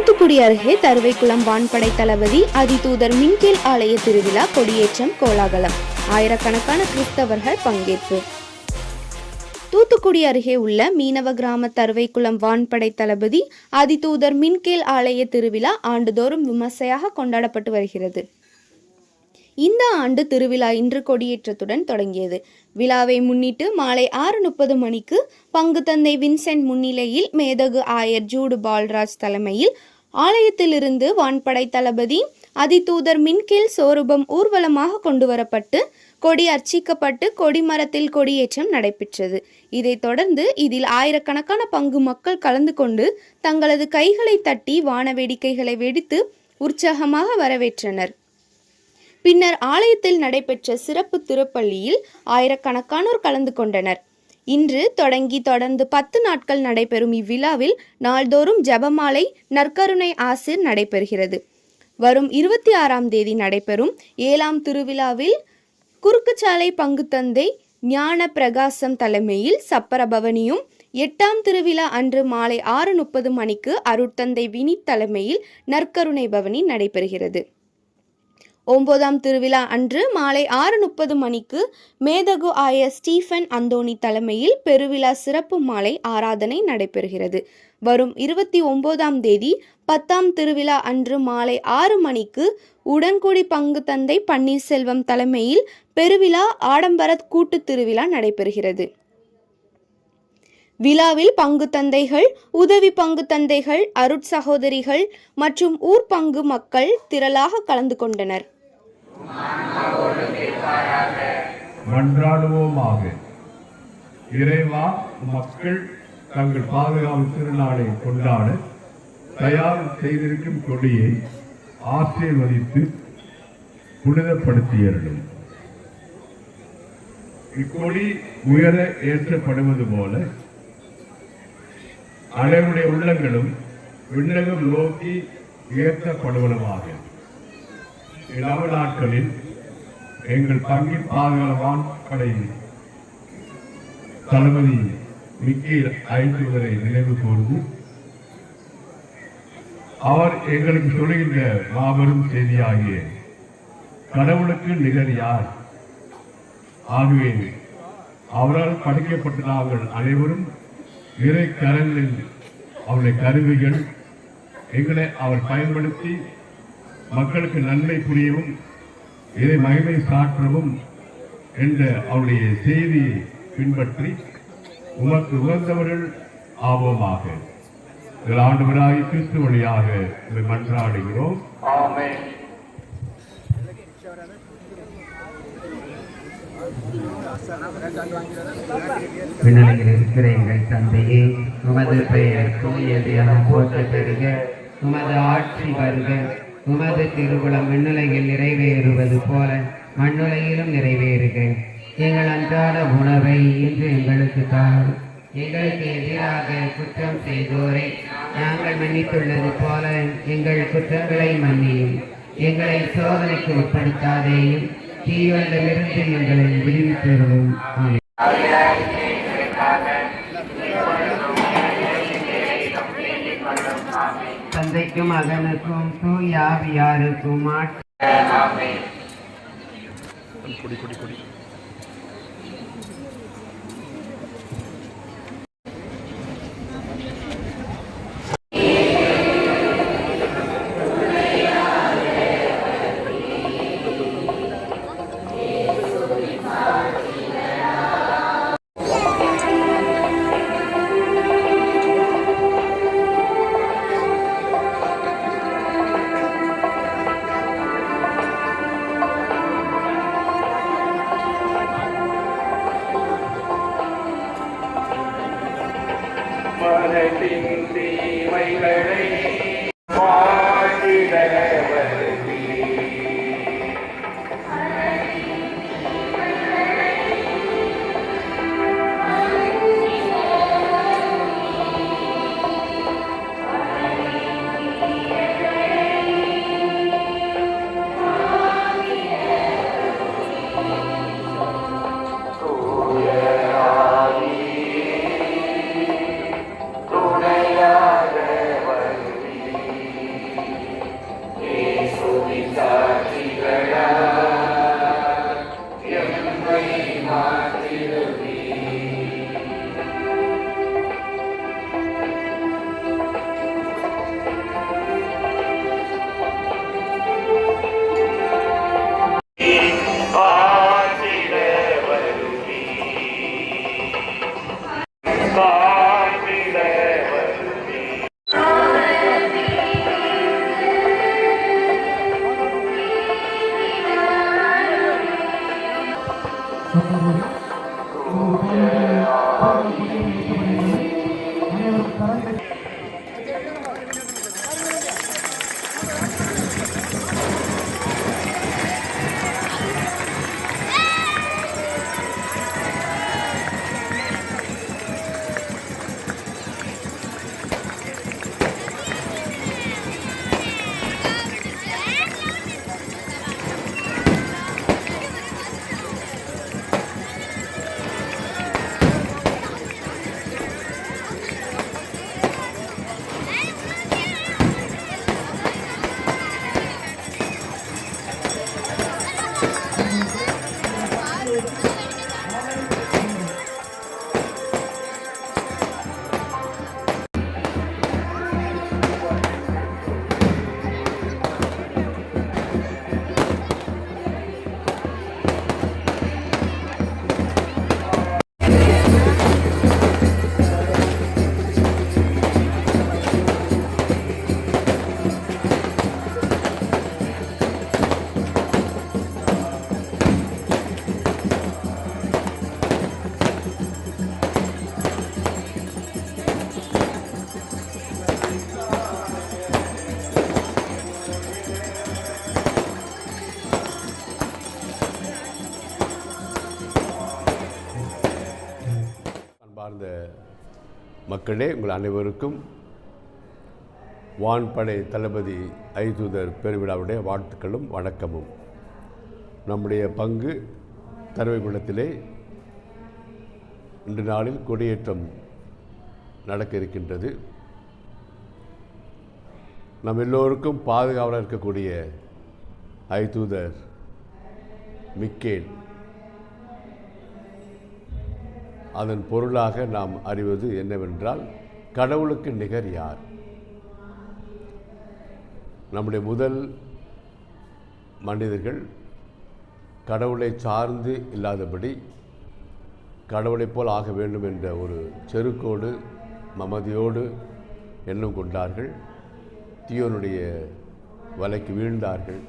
தூத்துக்குடி அருகே தருவைக்குளம் வான்படை தளபதி அதிதூதர் மின்கேல் ஆலய திருவிழா கொடியேற்றம் கோலாகலம். ஆயிரக்கணக்கான கிறிஸ்தவர்கள் பங்கேற்பு. தூத்துக்குடி அருகே உள்ள மீனவ கிராம தருவைக்குளம் வான்படை தளபதி அதிதூதர் மின்கேல் ஆலய திருவிழா ஆண்டுதோறும் விமர்சையாக கொண்டாடப்பட்டு வருகிறது. இந்த ஆண்டு திருவிழா இன்று கொடியேற்றத்துடன் தொடங்கியது. விழாவை முன்னிட்டு மாலை 6:30 மணிக்கு பங்கு தந்தை வின்சென்ட் முன்னிலையில் மேதகு ஆயர் ஜூடு பால்ராஜ் தலைமையில் ஆலயத்திலிருந்து வான்படை தளபதி அதிதூதர் மின்கேல் சோரூபம் ஊர்வலமாக கொண்டுவரப்பட்டு கொடி அர்ச்சிக்கப்பட்டு கொடிமரத்தில் கொடியேற்றம் நடைபெற்றது. இதைத் தொடர்ந்து இதில் ஆயிரக்கணக்கான பங்கு மக்கள் கலந்து கொண்டு தங்களது கைகளை தட்டி வான வேடிக்கைகளை வெடித்து உற்சாகமாக வரவேற்றனர். பின்னர் ஆலயத்தில் நடைபெற்ற சிறப்பு திருப்பள்ளியில் ஆயிரக்கணக்கானோர் கலந்து கொண்டனர். இன்று தொடர்ந்து 10 நாட்கள் நடைபெறும் இவ்விழாவில் நாள்தோறும் ஜெபமாலை, நற்கருணை ஆசிர் நடைபெறுகிறது. வரும் 26ஆம் தேதி நடைபெறும் 7ஆம் திருவிழாவில் குறுக்குச்சாலை பங்கு தந்தை ஞான பிரகாசம் தலைமையில் சப்பர பவனியும், 8ஆம் திருவிழா அன்று மாலை 6:30 மணிக்கு அருட்தந்தை வினித் தலைமையில் நற்கருணை பவனி நடைபெறுகிறது. 9ஆம் திருவிழா அன்று மாலை 6:30 மணிக்கு மேதகு ஆயர் ஸ்டீஃபன் அந்தோணி தலைமையில் பெருவிழா சிறப்பு மாலை ஆராதனை நடைபெறுகிறது. வரும் 29ஆம் தேதி 10ஆம் திருவிழா அன்று மாலை 6 மணிக்கு உடன்குடி பங்கு தந்தை பன்னீர்செல்வம் தலைமையில் பெருவிழா ஆடம்பர கூட்டு திருவிழா நடைபெறுகிறது. விழாவில் பங்கு தந்தைகள், உதவி பங்கு தந்தைகள், அருட்சகோதரிகள் மற்றும் ஊர் பங்கு மக்கள் திரளாக கலந்து கொண்டனர். மன்றாடுவோமாக. இறைவா, மக்கள் தங்கள் பாதுகாப்பு திருநாளை கொண்டாட தயார் செய்திருக்கும் கொடியை ஆசீர்வதித்து புனிதப்படுத்தியருளும். இக்கொடி உயர ஏற்றப்படுவது போல அனைவருடைய உள்ளங்களும் விண்ணகம் நோக்கி உயர்த்தப்படுவனமாக. இளவ நாட்களில் எங்கள் பங்கின் பாதுகாப்படை தளபதி மிக்கேல் ஐந்துவரை நினைவு கூர்ந்து அவர் எங்களுக்கு சொல்லுகின்ற மாபெரும் செய்தியாகிய கடவுளுக்கு நிகர் யார்? ஆகவே அவரால் படைக்கப்பட்ட நாங்கள் அனைவரும் இறை கரங்களில் அவருடைய கருவிகள், எங்களை அவர் பயன்படுத்தி மக்களுக்கு நன்மை புரியவும் இதை மகிமை சாற்றவும் என்ற அவருடைய செய்தியை பின்பற்றி உமக்கு உகந்தவர்கள் ஆவோமாக. ஆண்டவராகிய கிறிஸ்து வழியாக மன்றாடுகிறோம். ஆமென். விண்ணுலகில் இருக்கிற எங்கள் தந்தையே, உமது பெயர் தூயது என போற்ற பெறுக. உமது ஆட்சி வருக. உமது திருவுளம் விண்ணுலகில் நிறைவேறுவது போல மண்ணுலகிலும் நிறைவேறுக. எங்கள் அன்றாட உணவை இன்று எங்களுக்கு தாரும். எங்களுக்கு எதிராக குற்றம் செய்தோரை நாங்கள் மன்னித்துள்ளது போல எங்கள் குற்றங்களை மன்னியும். எங்களை சோதனைக்கு உட்படுத்தாதேயும், தீயோரிடமிருந்து எங்களை விடுவித்தருளும். தந்தைக்கும் மகனுக்கும் தூய ஆவியாருக்கும் தீமைகளை வாழ்ந்திட துணையாக அன்பார்ந்த மக்களே, உங்கள் அனைவருக்கும் வான்படை தளபதி ஐதூதர் பெருவிழாவுடைய வாழ்த்துக்களும் வணக்கமும். நம்முடைய பங்கு தரவைக்குளத்திலே இன்று நாளில் கொடியேற்றம் நடக்க இருக்கின்றது. நம் எல்லோருக்கும் பாதுகாவலாக இருக்கக்கூடிய ஐதூதர் மிக்கேல், அதன் பொருளாக நாம் அறிவது என்னவென்றால், கடவுளுக்கு நிகர் யார்? நம்முடைய முதல் மனிதர்கள் கடவுளை சார்ந்து இல்லாதபடி கடவுளைப் போல் ஆக வேண்டும் என்ற ஒரு செருக்கோடு மமதியோடு எண்ணம் கொண்டார்கள். தீயோனுடைய வலைக்கு வீழ்ந்தார்கள்.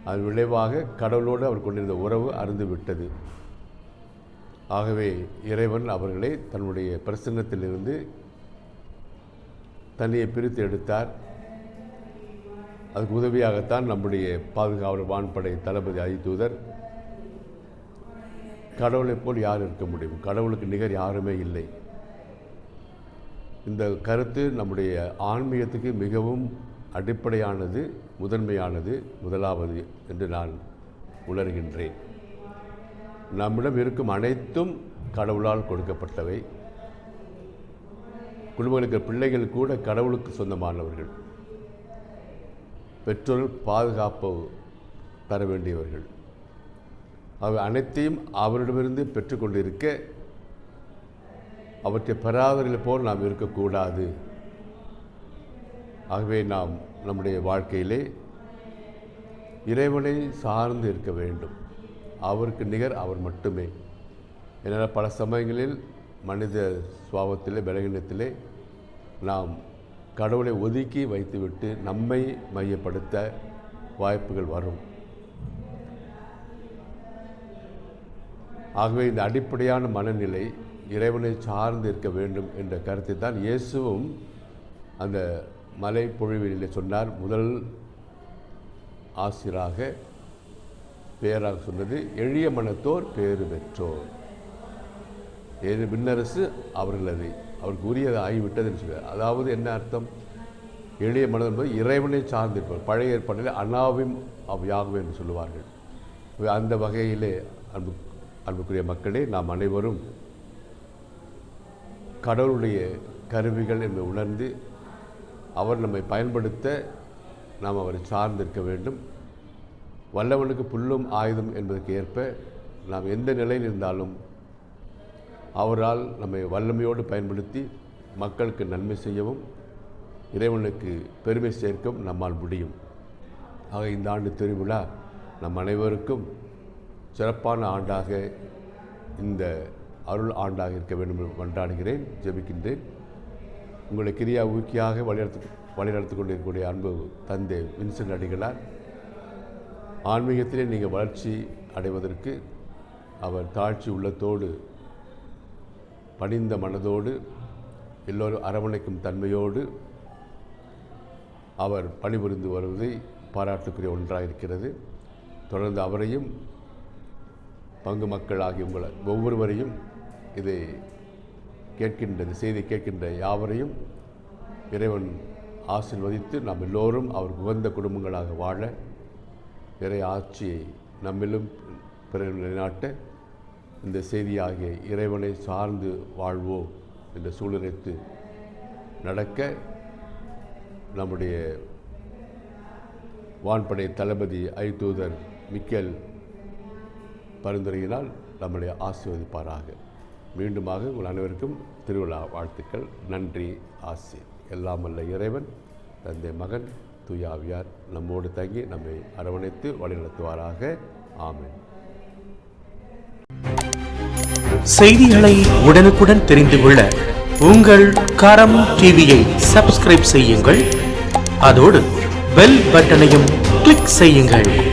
அதன் விளைவாக கடவுளோடு அவர் கொண்டிருந்த உறவு அறுந்துவிட்டது. ஆகவே இறைவன் அவர்களை தன்னுடைய பிரசன்னத்திலிருந்து தன்னையை பிரித்து எடுத்தார். அதுக்கு உதவியாகத்தான் நம்முடைய பாதுகாவலர் வான்படை தளபதி ஐதூதர் கடவுளைப் போல் யார் இருக்க முடியும்? கடவுளுக்கு நிகர் யாருமே இல்லை. இந்த கருத்து நம்முடைய ஆன்மீகத்துக்கு மிகவும் அடிப்படையானது, முதன்மையானது, முதலாவது என்று நான் உணர்கின்றேன். நம்மிடம் இருக்கும் அனைத்தும் கடவுளால் கொடுக்கப்பட்டவை. குடும்பங்களுக்கு பிள்ளைகள் கூட கடவுளுக்கு சொந்தமானவர்கள். பெற்றோர்கள் பாதுகாப்பு தர வேண்டியவர்கள். அவை அனைத்தையும் அவரிடமிருந்து பெற்றுக்கொண்டிருக்க, அவற்றை பெறாதவர்கள் போல் நாம் இருக்கக்கூடாது. ஆகவே நாம் நம்முடைய வாழ்க்கையிலே இறைவனை சார்ந்து இருக்க வேண்டும். அவருக்கு நிகர் அவர் மட்டுமே. என்னால் பல சமயங்களில் மனித சுபாவத்திலே, பலகீனத்திலே நாம் கடவுளை ஒதுக்கி வைத்துவிட்டு நம்மை மையப்படுத்த வாய்ப்புகள் வரும். ஆகவே இந்த அடிப்படையான மனநிலை இறைவனை சார்ந்து இருக்க வேண்டும் என்ற கருத்தை தான் இயேசுவும் அந்த மலை பொழிவிலே சொன்னார். முதல் ஆசிராக பேராக சொன்னது, எளிய மனத்தோர் பேறு பெற்றோர். ஏது விண்ணரசு அவர்களது, அவருக்கு உரியது ஆகிவிட்டதுன்னு சொல்கிறார். அதாவது என்ன அர்த்தம்? எளிய மனம் என்பது இறைவனை சார்ந்திருப்பார். பழைய ஏற்பாட்டில் அனாவும் யாகும் என்று சொல்லுவார்கள். அந்த வகையிலே அன்புக்குரிய மக்களே, நாம் அனைவரும் கடவுளுடைய கருவிகள் என்று உணர்ந்து அவர் நம்மை பயன்படுத்த நாம் அவரை சார்ந்திருக்க வேண்டும். வல்லவனுக்கு புல்லும் ஆயுதம் என்பதற்கு ஏற்ப நாம் எந்த நிலையில் இருந்தாலும் அவரால் நம்மை வல்லமையோடு பயன்படுத்தி மக்களுக்கு நன்மை செய்யவும் இறைவனுக்கு பெருமை சேர்க்கவும் நம்மால் முடியும். ஆக இந்த ஆண்டு திருவிழா நம் அனைவருக்கும் சிறப்பான ஆண்டாக, இந்த அருள் ஆண்டாக இருக்க வேண்டும் என்று கொண்டாடுகிறேன், ஜெபிக்கின்றேன். உங்களை கிரியா ஊக்கியாக வழிநடத்தி கொண்டிருக்கக்கூடிய அன்பு தந்தை வின்சென்ட் அடிகளார், ஆன்மீகத்திலே நீங்கள் வளர்ச்சி அடைவதற்கு அவர் தாழ்ச்சி உள்ளத்தோடு பணிந்த மனதோடு எல்லோரும் அரவணைக்கும் தன்மையோடு அவர் பணிபுரிந்து வருவதை பாராட்டுக்குரிய ஒன்றாக இருக்கிறது. தொடர்ந்து அவரையும் பங்கு மக்கள் ஆகிய உங்களை ஒவ்வொருவரையும் இதை கேட்கின்ற இந்த செய்தி கேட்கின்ற யாவரையும் இறைவன் ஆசீர்வதித்து நாம் எல்லோரும் அவருக்கு உகந்த குடும்பங்களாக வாழ இறை ஆட்சியை நம்மிலும் பிறகு நிலைநாட்ட இந்த செய்தியாகிய இறைவனை சார்ந்து வாழ்வோம் என்ற சூழ்நிலைத்து நடக்க நம்முடைய வான்படை தளபதி ஐதூதர் மிக்கேல் பரிந்துரையினால் நம்முடைய ஆசீர்வதிப்பாராக. மீண்டுமாக உங்கள் அனைவருக்கும் திருவிழா வாழ்த்துக்கள். நன்றி, ஆசி. எல்லாம் வல்ல இறைவன் தந்தை மகன் தூய ஆவியார் நம்மோடு தங்கி நம்மை அரவணைத்து வழிநடத்துவாராக. ஆமென். செய்திகளை உடனுக்குடன் தெரிந்து கொள்ள உங்கள் கரம் டிவியை சப்ஸ்கிரைப் செய்யுங்கள். அதோடு பெல் பட்டனையும் கிளிக் செய்யுங்கள்.